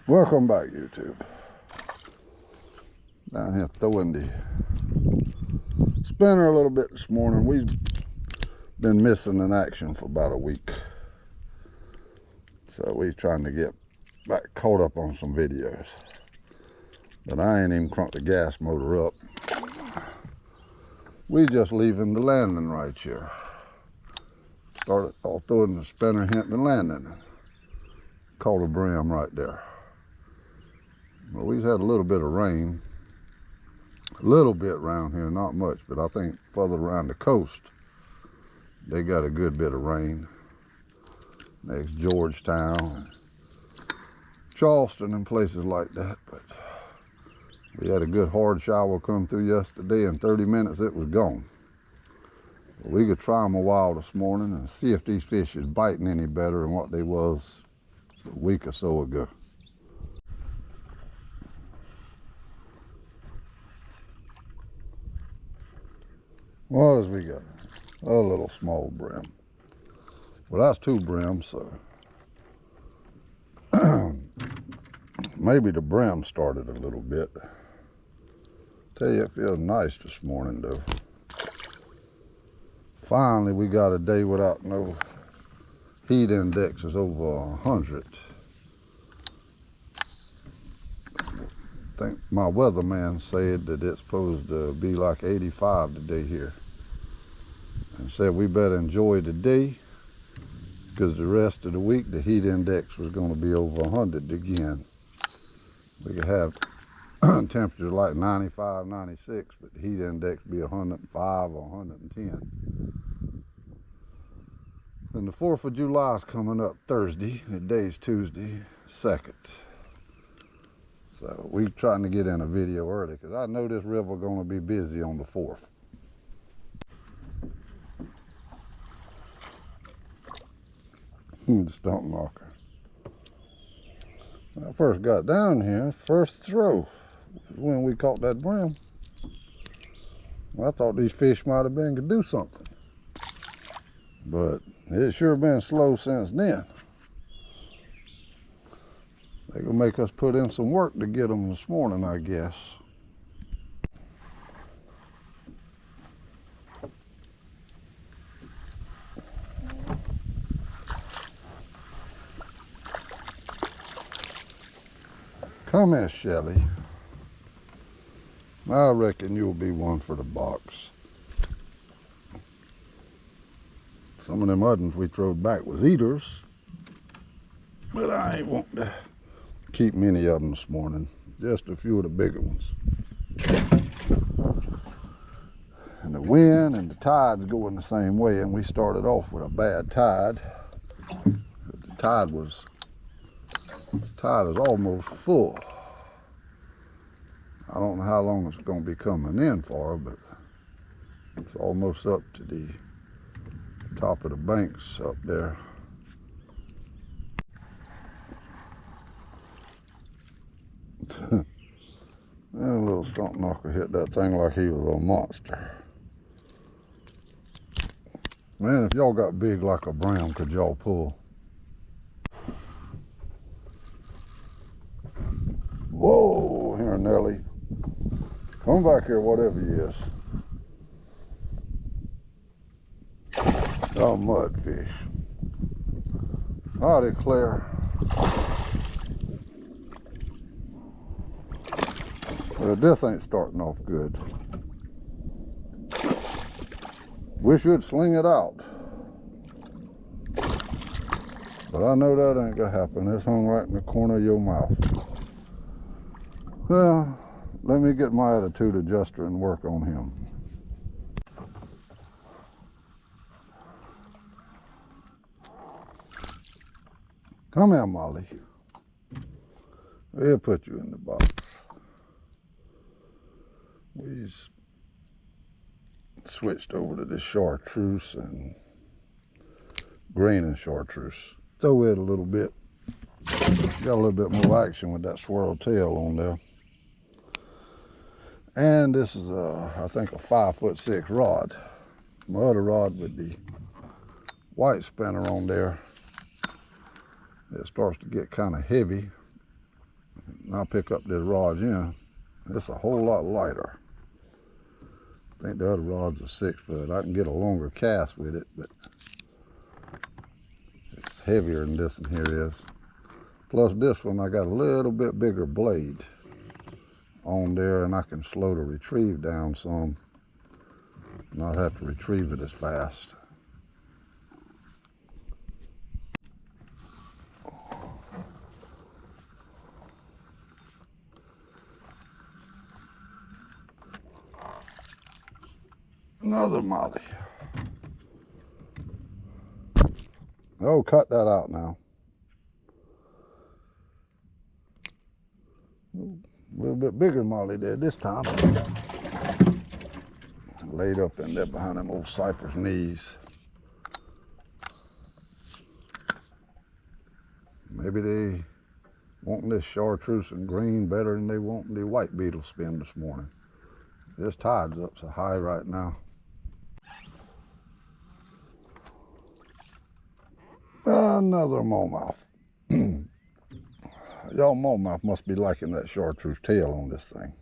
Welcome back, YouTube. Down here throwing the spinner a little bit this morning. We've been missing in action for about a week, so we're trying to get back caught up on some videos. But I ain't even crunked the gas motor up. We just leaving the landing right here. Started off throwing the spinner, hitting the landing. Caught a brim right there. Well, we've had a little bit of rain. A little bit around here, not much, but I think further around the coast, they got a good bit of rain. Next Georgetown, and Charleston and places like that. But we had a good hard shower come through yesterday. In 30 minutes it was gone. But we could try them a while this morning and see if these fish is biting any better than what they was a week or so ago. What else we got? A little small brim. Well, that's two brims, so maybe the brim started a little bit. Tell you, it feels nice this morning though. Finally, we got a day without no heat indexes over 100. I think my weatherman said that it's supposed to be like 85 today here, and said we better enjoy the day because the rest of the week the heat index was going to be over 100 again. We could have temperature like 95, 96, but the heat index be 105 or 110. And the 4th of July is coming up Thursday. The day's Tuesday, 2nd. So we trying to get in a video early because I know this river going to be busy on the 4th. The stump knocker. When I first got down here, first throw was when we caught that brim. Well, I thought these fish might have been could do something, but it's sure been slow since then. They're gonna make us put in some work to get them this morning, I guess. Come here, Shelly. I reckon you'll be one for the box. Some of them others we throwed back was eaters, but I ain't wanting to keep many of them this morning. Just a few of the bigger ones. And the wind and the tide's going the same way, and we started off with a bad tide. The tide is almost full. I don't know how long it's going to be coming in for, but it's almost up to the top of the banks up there. That little stump knocker hit that thing like he was a monster. Man, if y'all got big like a brim, could y'all pull? Whoa, here, Nelly. Come back here, whatever he is. Oh, mudfish. I declare. Well, this ain't starting off good. We should sling it out. But I know that ain't gonna happen. It's hung right in the corner of your mouth. Well, let me get my attitude adjuster and work on him. Come here, Molly. We'll put you in the box. We switched over to this chartreuse and green and chartreuse. Throw it a little bit. Got a little bit more action with that swirl tail on there. And this is I think a 5'6" rod. My other rod with the white spinner on there, it starts to get kind of heavy. And I'll pick up this rod again. It's a whole lot lighter. I think the other rod's a 6 foot. I can get a longer cast with it, but it's heavier than this one here is. Plus this one, I got a little bit bigger blade on there, and I can slow the retrieve down some, not have to retrieve it as fast. Another molly. Oh, cut that out now. A little bit bigger molly there this time. Laid up in there behind them old cypress knees. Maybe they wanting this chartreuse and green better than they wanting the white beetle spin this morning. This tide's up so high right now. Another Warmouth. Y'all Warmouth must be liking that chartreuse tail on this thing.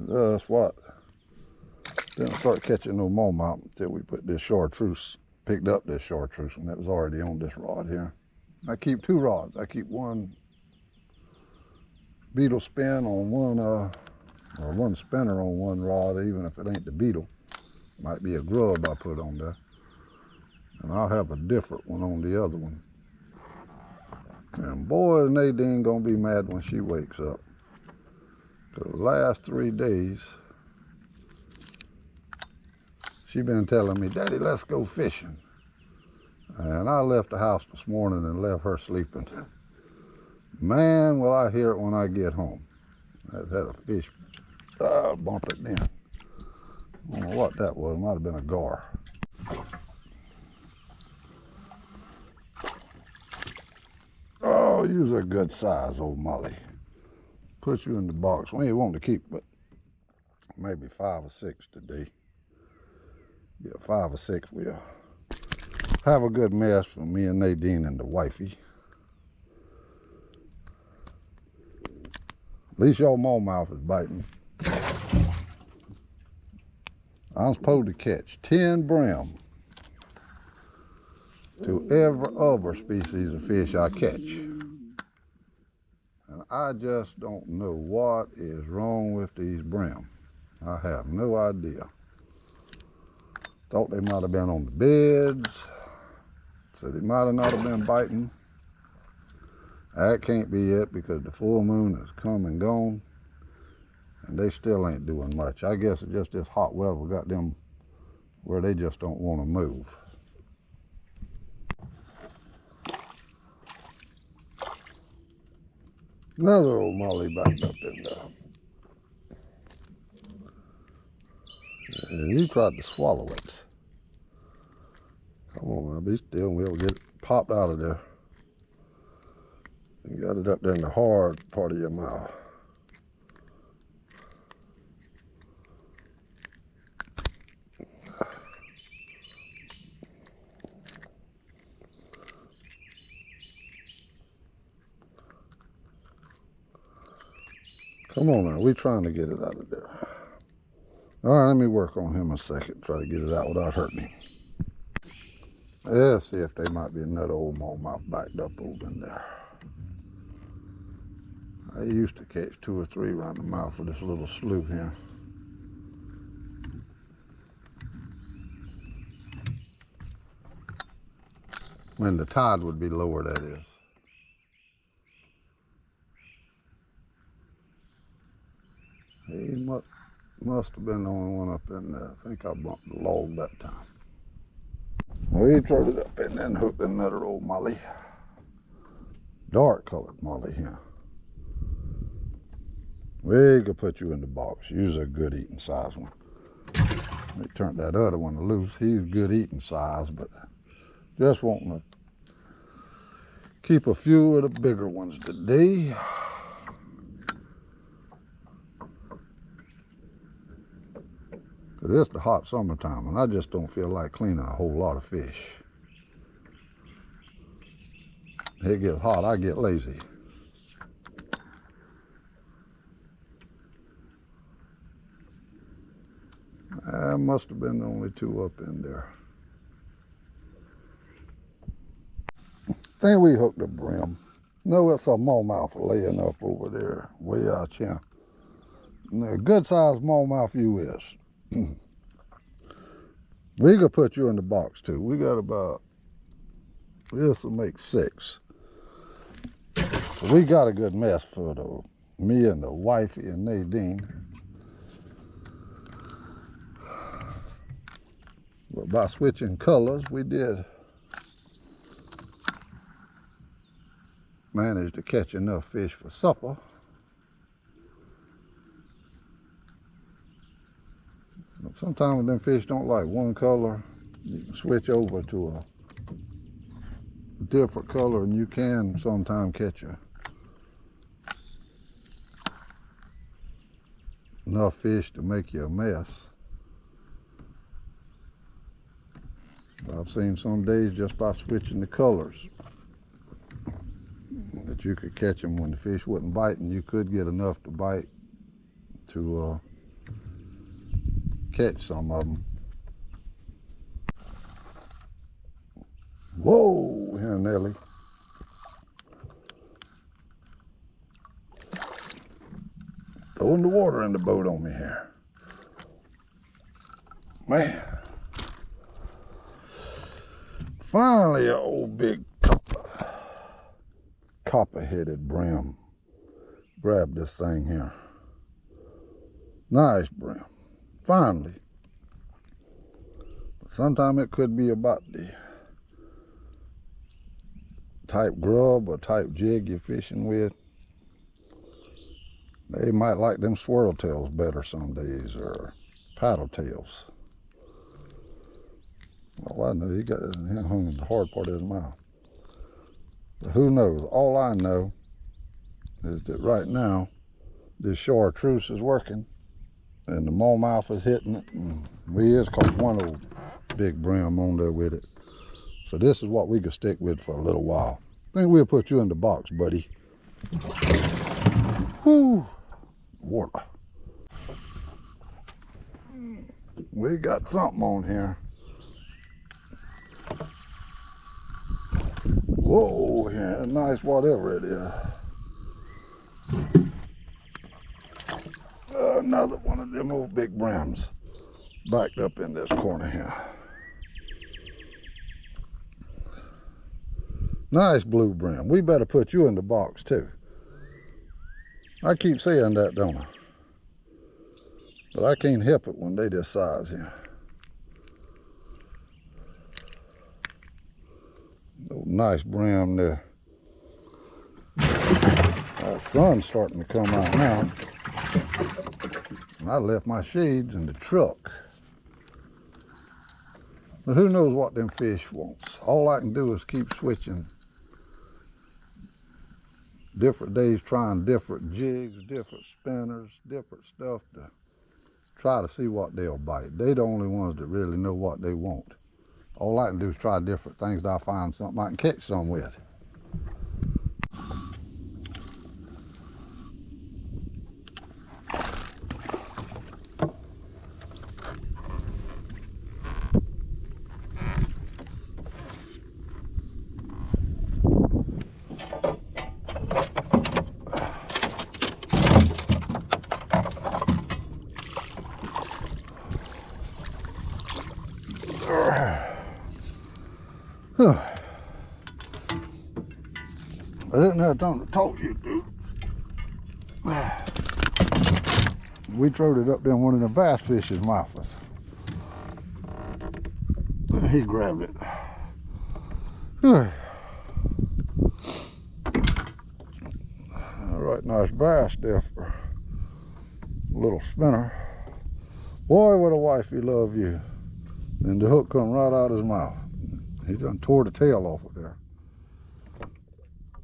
That's what. Didn't start catching no Warmouth until we put this chartreuse, picked up this chartreuse, and it was already on this rod here. I keep 2 rods. I keep one beetle spin on one, or one spinner on one rod, even if it ain't the beetle. Might be a grub I put on there. And I'll have a different one on the other one. And boy, is Nadine gonna be mad when she wakes up. For the last 3 days, she been telling me, Daddy, let's go fishing. And I left the house this morning and left her sleeping. Man, will I hear it when I get home. I had a fish bump it in. I don't know what that was. It might have been a gar. Oh, you's a good size, old Molly. Put you in the box. We ain't wanting to keep but maybe 5 or 6 today. Yeah, 5 or 6 we'll have a good mess for me and Nadine and the wifey. At least your Warmouth is biting. I'm supposed to catch 10 brim to every other species of fish I catch. And I just don't know what is wrong with these brim. I have no idea. Thought they might have been on the beds, so they might have not have been biting. That can't be it because the full moon has come and gone, and they still ain't doing much. I guess it's just this hot weather got them where they just don't want to move. Another old molly backed up in there. And he tried to swallow it. Come on, now, be still and we'll get it popped out of there. You got it up there in the hard part of your mouth. Come on now, we're trying to get it out of there. All right, let me work on him a second, try to get it out without hurting him. Let's see if they might be another old Warmouth backed up over in there. I used to catch 2 or 3 around the mouth of this little slough here. When the tide would be lower, that is. He must have been the only one up in there. I think I bumped the log that time. Well, he tried it up in there and hooked another old molly. Dark colored molly here. We could put you in the box. You's a good eating size one. They turned that other one loose. He's good eating size, but just wanting to keep a few of the bigger ones today. It's the hot summertime, and I just don't feel like cleaning a whole lot of fish. It gets hot, I get lazy. There must have been only 2 up in there. Think we hooked a brim. No, it's a smallmouth laying up over there, way out here. A good sized smallmouth you is. We could put you in the box too. We got about, this will make 6. So we got a good mess for me and the wifey and Nadine. But by switching colors, we did manage to catch enough fish for supper. But sometimes when them fish don't like one color, you can switch over to a different color and you can sometimes catch enough fish to make you a mess. I've seen some days just by switching the colors that you could catch them when the fish wasn't biting. You could get enough to bite to catch some of them. Whoa, here, Nelly. Throwing the water in the boat on me here. Man. Finally, an old big copper-headed brim. Grab this thing here. Nice brim. Finally. Sometimes it could be about the type grub or type jig you're fishing with. They might like them swirl tails better some days, or paddle tails. All I know, he got him hung in the hard part of his mouth. But who knows? All I know is that right now, this chartreuse is working, and the smallmouth is hitting it, and we is caught one old big brim on there with it. So this is what we could stick with for a little while. I think we'll put you in the box, buddy. Whew, water. We got something on here. Whoa, yeah, nice whatever it is. Another one of them old big brims backed up in this corner here. Nice blue brim. We better put you in the box too. I keep saying that, don't I? But I can't help it when they this size here. Oh, nice brim there. The sun's starting to come out now. And I left my shades in the truck. But who knows what them fish wants? All I can do is keep switching. Different days trying different jigs, different spinners, different stuff to try to see what they'll bite. They the only ones that really know what they want. All I can do is try different things till I find something I can catch some with. I didn't have time to talk to you, dude. We throwed it up there in one of the bass fish's mouths. He grabbed it. All right, nice bass there for a little spinner. Boy, what a wifey love you. And the hook come right out of his mouth. He done tore the tail off of there.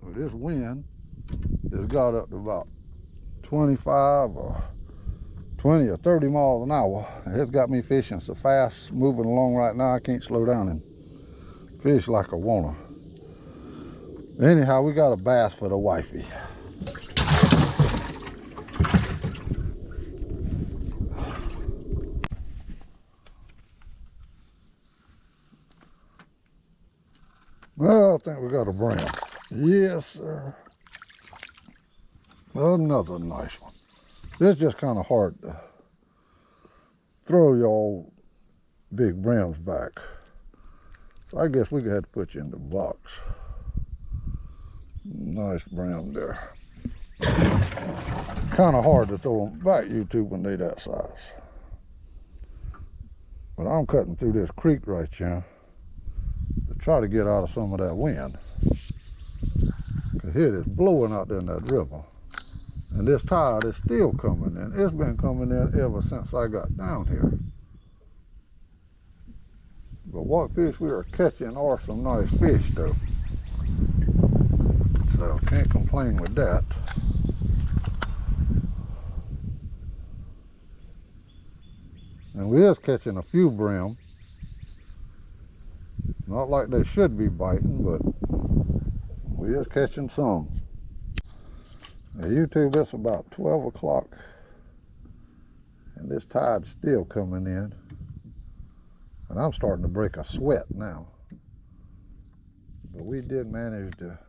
Well, this wind has got up to about 25 or 20 or 30 miles an hour. It's got me fishing so fast, moving along right now, I can't slow down and fish like I wanna. Anyhow, we got a bass for the wifey. Well, I think we got a brim. Yes, sir. Another nice one. It's just kind of hard to throw y'all big brims back. So I guess we had to put you in the box. Nice brim there. Kind of hard to throw them back, YouTube, when they that size. But I'm cutting through this creek right here to try to get out of some of that wind. Cause it is blowing out there in that river. And this tide is still coming in. It's been coming in ever since I got down here. But what fish we are catching are some nice fish though. So can't complain with that. And we is catching a few brim. Not like they should be biting, but we is catching some. Now YouTube, it's about 12 o'clock and this tide's still coming in. And I'm starting to break a sweat now. But we did manage to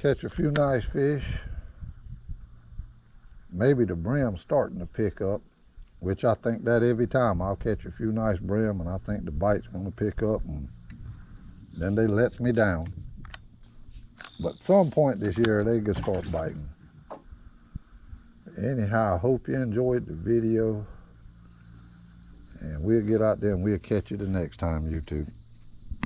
catch a few nice fish. Maybe the brim's starting to pick up, which I think that every time I'll catch a few nice brim and I think the bite's gonna pick up and then they let me down. But some point this year they can start biting. Anyhow, I hope you enjoyed the video and we'll get out there and we'll catch you the next time, YouTube.